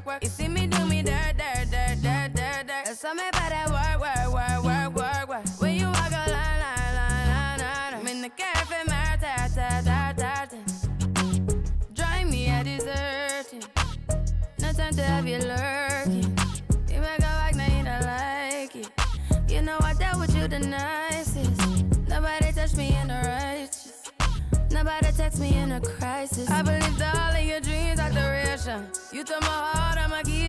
work. You see me do me dirt. That's how me by that work. When you walk a line. I'm in the cafe, drive me a deserting. No time to have you lurking. You make a like, now you don't like it. You know I dealt with you the nicest. Nobody touched me in the righteous. Nobody text me in a crisis. I believed all of your dreams are duration. You took my heart, I'ma keep